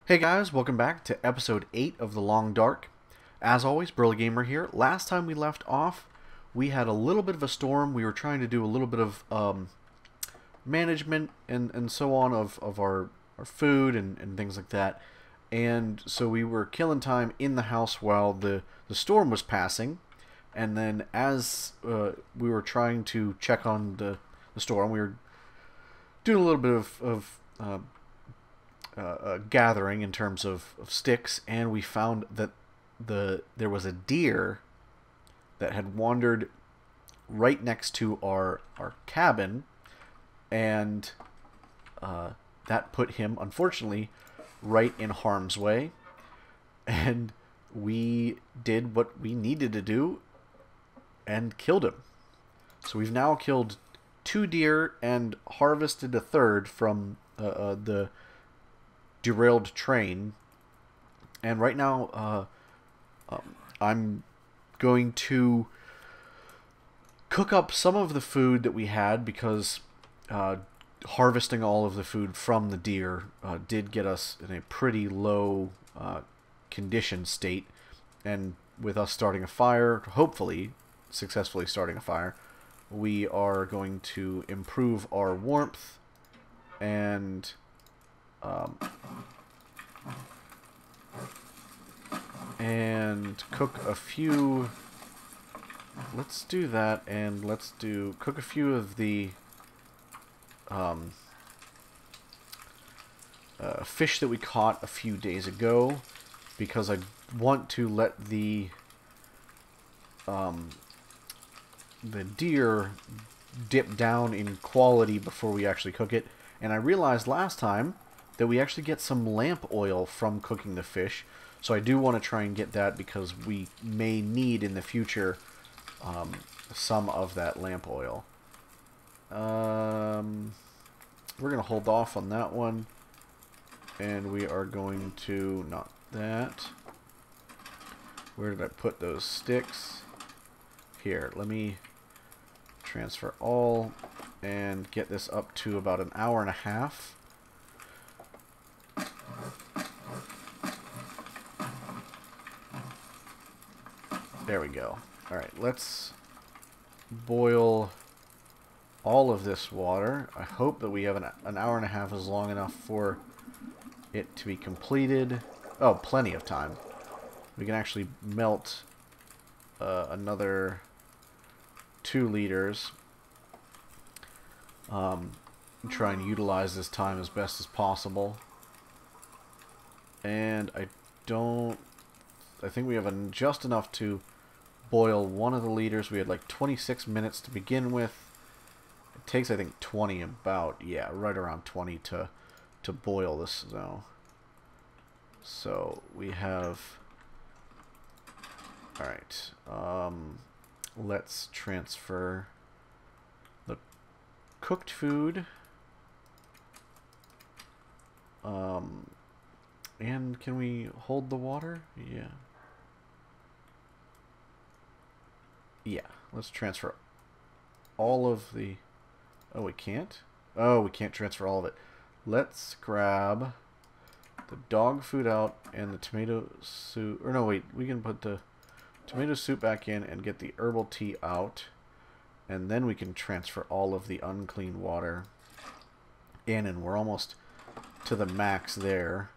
Hey guys, welcome back to episode 8 of The Long Dark. As always, Burly Gamer here. Last time we left off, we had a little bit of a storm. We were trying to do a little bit of management and so on of our food and things like that. And so we were killing time in the house while the storm was passing. And then as we were trying to check on the storm, we were doing a little bit of gathering in terms of sticks, and we found that there was a deer that had wandered right next to our cabin, and that put him, unfortunately, right in harm's way. And we did what we needed to do and killed him. So we've now killed 2 deer and harvested a third from the derailed train. And right now I'm going to cook up some of the food that we had, because harvesting all of the food from the deer did get us in a pretty low condition state. And with us starting a fire, hopefully successfully starting a fire, we are going to improve our warmth and cook a few. Let's do that, and let's cook a few of the fish that we caught a few days ago, because I want to let the deer dip down in quality before we actually cook it. And I realized last time that we actually get some lamp oil from cooking the fish, so I do want to try and get that, because we may need in the future some of that lamp oil. We're going to hold off on that one, and we are going to, not that. Where did I put those sticks? Here, let me transfer all and get this up to about an hour and a half. There we go. Alright, let's boil all of this water. I hope that we have an hour and a half is long enough for it to be completed. Oh, plenty of time. We can actually melt another 2 liters. Try and utilize this time as best as possible. And I think we have just enough to boil one of the liters. We had like 26 minutes to begin with. It takes, I think, 20, right around 20 to boil this now. So we have, alright, let's transfer the cooked food. And can we hold the water? Yeah. Yeah, let's transfer all of the... Oh, we can't? Oh, we can't transfer all of it. Let's grab the dog food out and the tomato soup. Or no, wait, we can put the tomato soup back in and get the herbal tea out. And then we can transfer all of the unclean water in, and we're almost to the max there.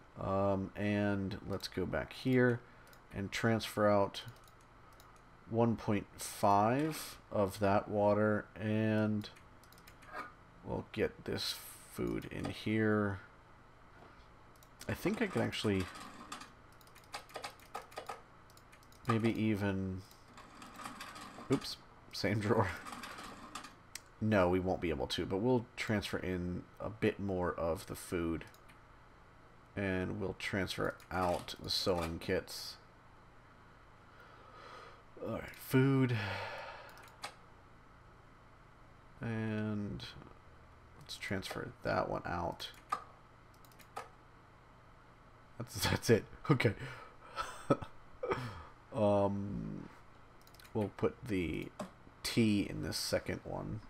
And let's go back here and transfer out 1.5 of that water, and we'll get this food in here. I think I can actually maybe even... Oops, same drawer. No, we won't be able to, but we'll transfer in a bit more of the food. And we'll transfer out the sewing kits. Alright, food. And let's transfer that one out. That's it. Okay. We'll put the tea in this second one.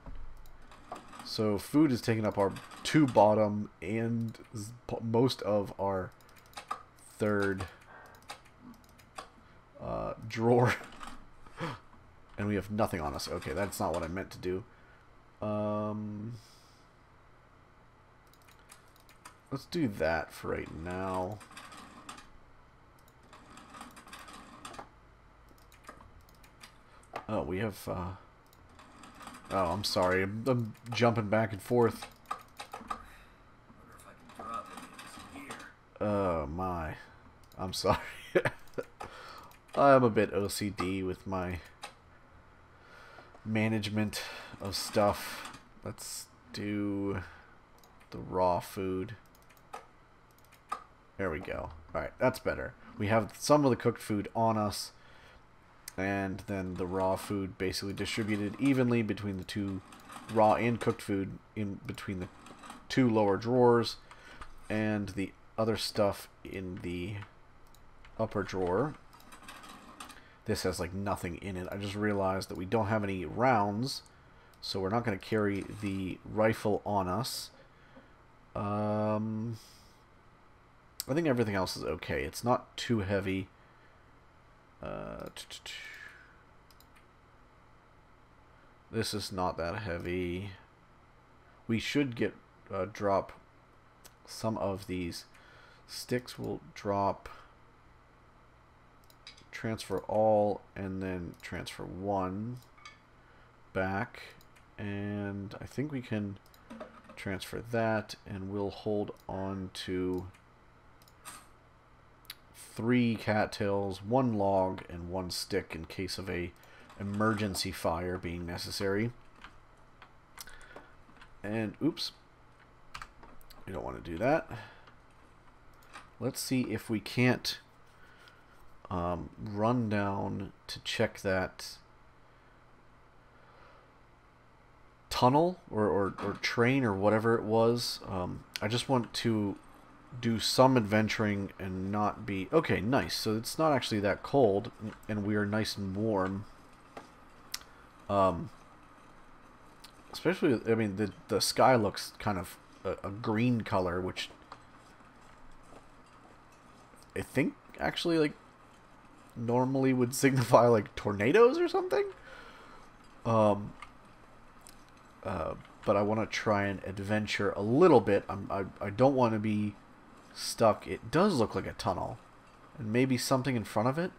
So food is taking up our 2 bottom and most of our third drawer. And we have nothing on us. Okay, that's not what I meant to do. Let's do that for right now. Oh, we have... oh, I'm sorry. I'm jumping back and forth. Oh, my. I'm sorry. I'm a bit OCD with my management of stuff. Let's do the raw food. There we go. Alright, that's better. We have some of the cooked food on us, and then the raw food basically distributed evenly between the two raw and cooked food in between the two lower drawers, and the other stuff in the upper drawer. This has like nothing in it. I just realized that we don't have any rounds, so we're not going to carry the rifle on us. I think everything else is okay. It's not too heavy. This is not that heavy. We should get drop some of these sticks. Will drop, transfer all, and then transfer one back, and I think we can transfer that, and we'll hold on to 3 cattails, 1 log, and 1 stick in case of a emergency fire being necessary. And oops, we don't want to do that. Let's see if we can't run down to check that tunnel or train or whatever it was. I just want to do some adventuring and not be... Okay, nice. So it's not actually that cold, and we are nice and warm. Especially, I mean, the sky looks kind of a green color, which I think actually, like, normally would signify, like, tornadoes or something. But I want to try and adventure a little bit. I don't want to be stuck. It does look like a tunnel, and maybe something in front of it.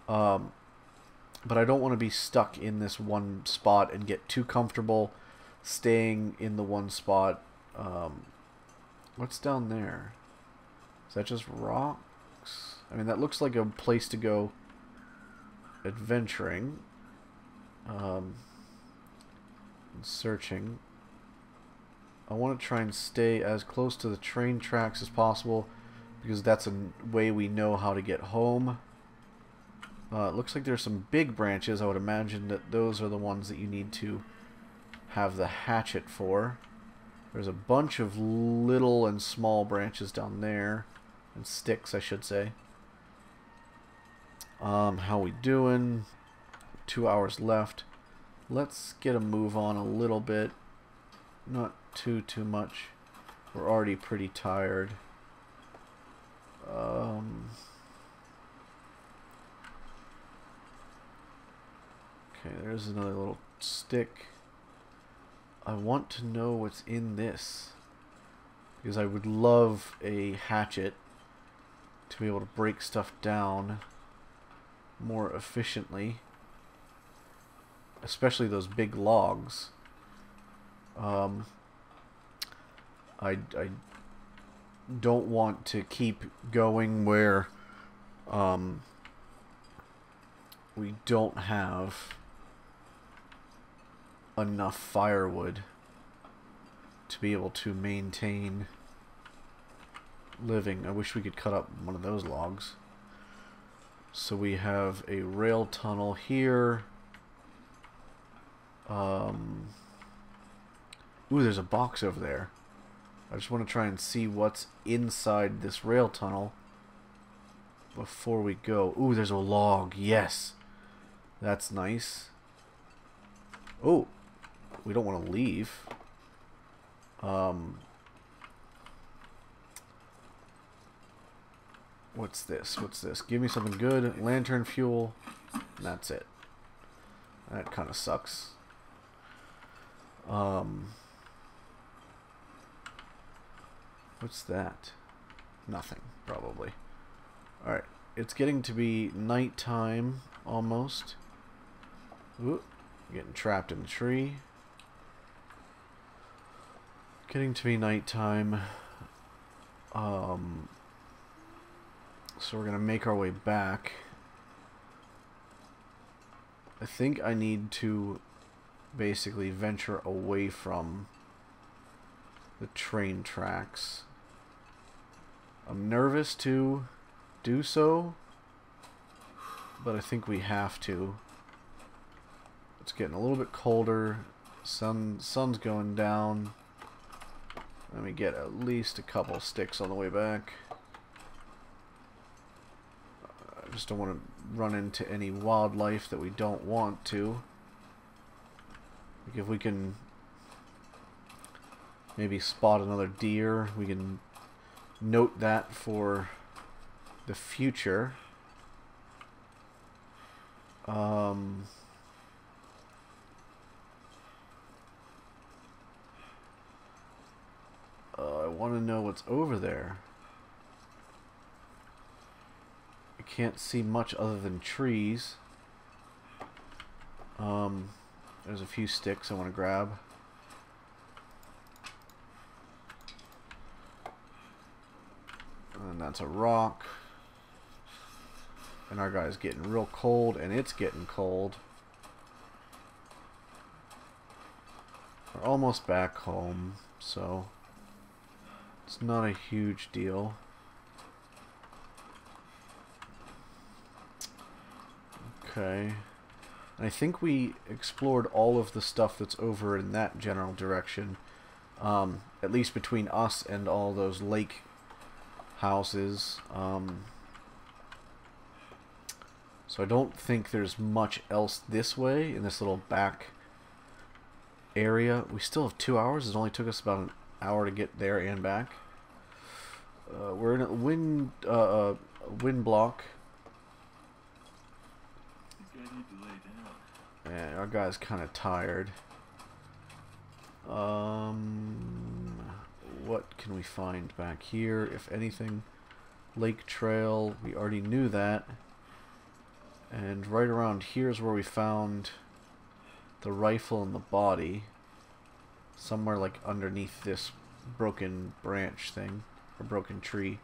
But I don't want to be stuck in this one spot and get too comfortable staying in the one spot. What's down there? Is that just rocks? I mean, that looks like a place to go adventuring. Searching. I want to try and stay as close to the train tracks as possible, because that's a way we know how to get home. It looks like there's some big branches. I would imagine that those are the ones that you need to have the hatchet for. There's a bunch of little and small branches down there, and sticks, I should say. How we doing? 2 hours left. Let's get a move on a little bit. Not too much. We're already pretty tired. Okay, there's another little stick. I want to know what's in this, because I would love a hatchet to be able to break stuff down more efficiently, especially those big logs. I don't want to keep going where we don't have enough firewood to be able to maintain living. I wish we could cut up one of those logs. So we have a rail tunnel here. Ooh, there's a box over there. I just want to try and see what's inside this rail tunnel before we go. Ooh, there's a log. Yes. That's nice. Oh, we don't want to leave. What's this? What's this? Give me something good. Lantern fuel. And that's it. That kind of sucks. What's that? Nothing, probably. Alright. It's getting to be nighttime, almost. Ooh, getting trapped in the tree. Getting to be nighttime. So we're gonna make our way back. I think I need to basically venture away from the train tracks. I'm nervous to do so, but I think we have to. It's getting a little bit colder. Sun's going down. Let me get at least a couple sticks on the way back. I just don't want to run into any wildlife that we don't want to. Like if we can maybe spot another deer, we can note that for the future. I want to know what's over there. I can't see much other than trees. There's a few sticks I want to grab. And that's a rock. And our guy's getting real cold, and it's getting cold. We're almost back home, so it's not a huge deal. Okay. I think we explored all of the stuff that's over in that general direction. At least between us and all those lake houses. So I don't think there's much else this way in this little back area. We still have 2 hours. It only took us about an hour to get there and back. We're in a wind block. And our guy's kind of tired. What can we find back here, if anything? Lake trail, we already knew that. And right around here is where we found the rifle and the body. Somewhere like underneath this broken branch thing, or broken tree,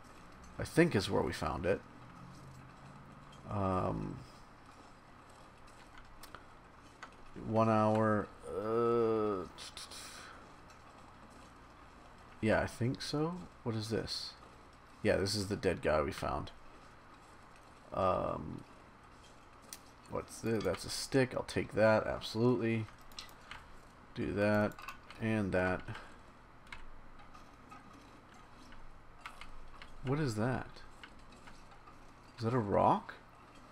I think is where we found it. 1 hour. Yeah, I think so. What is this? Yeah, this is the dead guy we found. What's this? That's a stick. I'll take that. Absolutely. Do that and that. What is that? Is that a rock?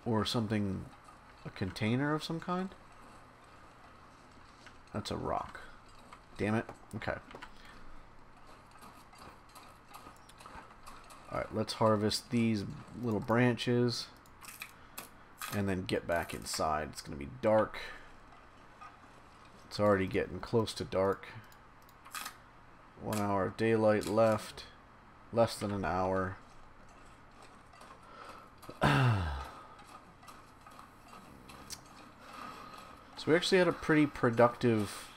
Or something? A container of some kind? That's a rock. Damn it. Okay. Alright, let's harvest these little branches. And then get back inside. It's going to be dark. It's already getting close to dark. 1 hour of daylight left. Less than an hour. So we actually had a pretty productive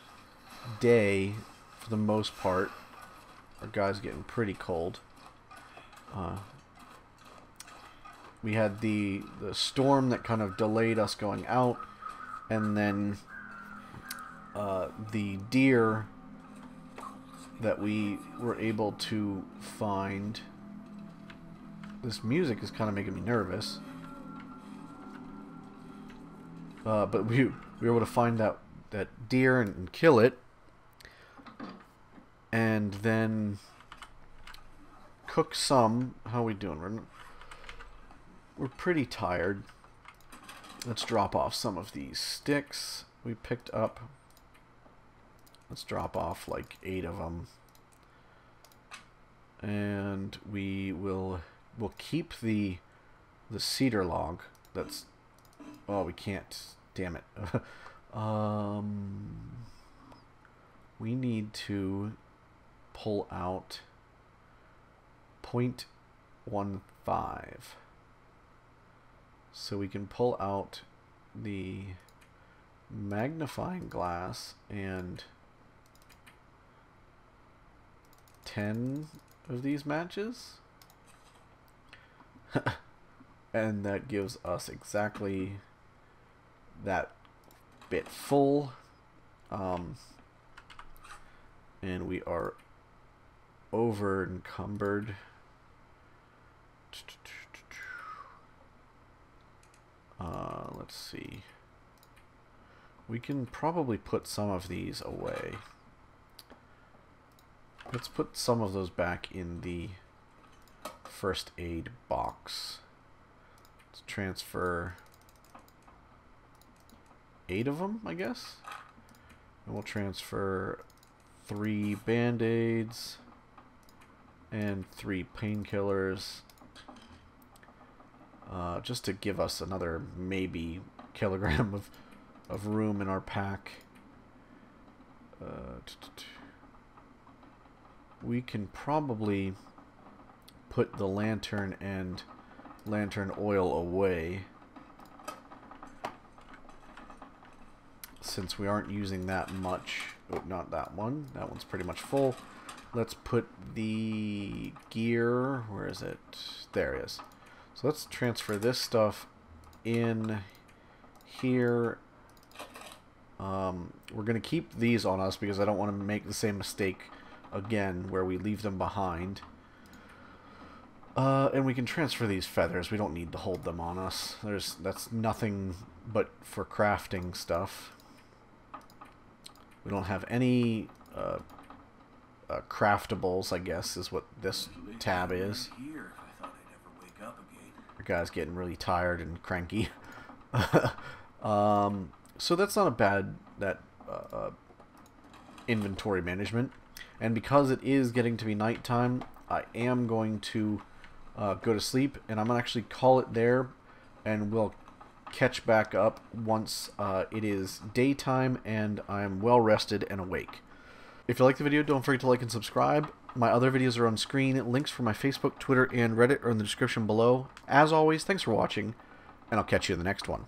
day for the most part. Our guy's getting pretty cold. We had the storm that kind of delayed us going out, and then the deer that we were able to find. This music is kind of making me nervous. But we were able to find that deer and kill it, and then cook some. How are we doing? We're pretty tired. Let's drop off some of these sticks we picked up. Let's drop off like 8 of them. And we will we'll keep the cedar log. That's, oh, we can't. Damn it. We need to pull out 0.15. So we can pull out the magnifying glass and 10 of these matches. And that gives us exactly that bit full. And we are over encumbered. Let's see. We can probably put some of these away. Let's put some of those back in the first aid box. Let's transfer 8 of them, I guess. And we'll transfer 3 band-aids and 3 painkillers. Just to give us another maybe kilogram of room in our pack. We can probably put the lantern and lantern oil away, since we aren't using that much. Oh, not that one. That one's pretty much full. Let's put the gear, where is it? There it is. So let's transfer this stuff in here. We're going to keep these on us because I don't want to make the same mistake again where we leave them behind. And we can transfer these feathers. We don't need to hold them on us. That's nothing but for crafting stuff. We don't have any craftables, I guess, is what this tab is. The guy's getting really tired and cranky. So that's not a bad inventory management. And because it is getting to be nighttime, I am going to go to sleep, and I'm going to actually call it there, and we'll catch back up once it is daytime and I'm well rested and awake. If you like the video, don't forget to like and subscribe. My other videos are on screen. Links for my Facebook, Twitter, and Reddit are in the description below. As always, thanks for watching, and I'll catch you in the next one.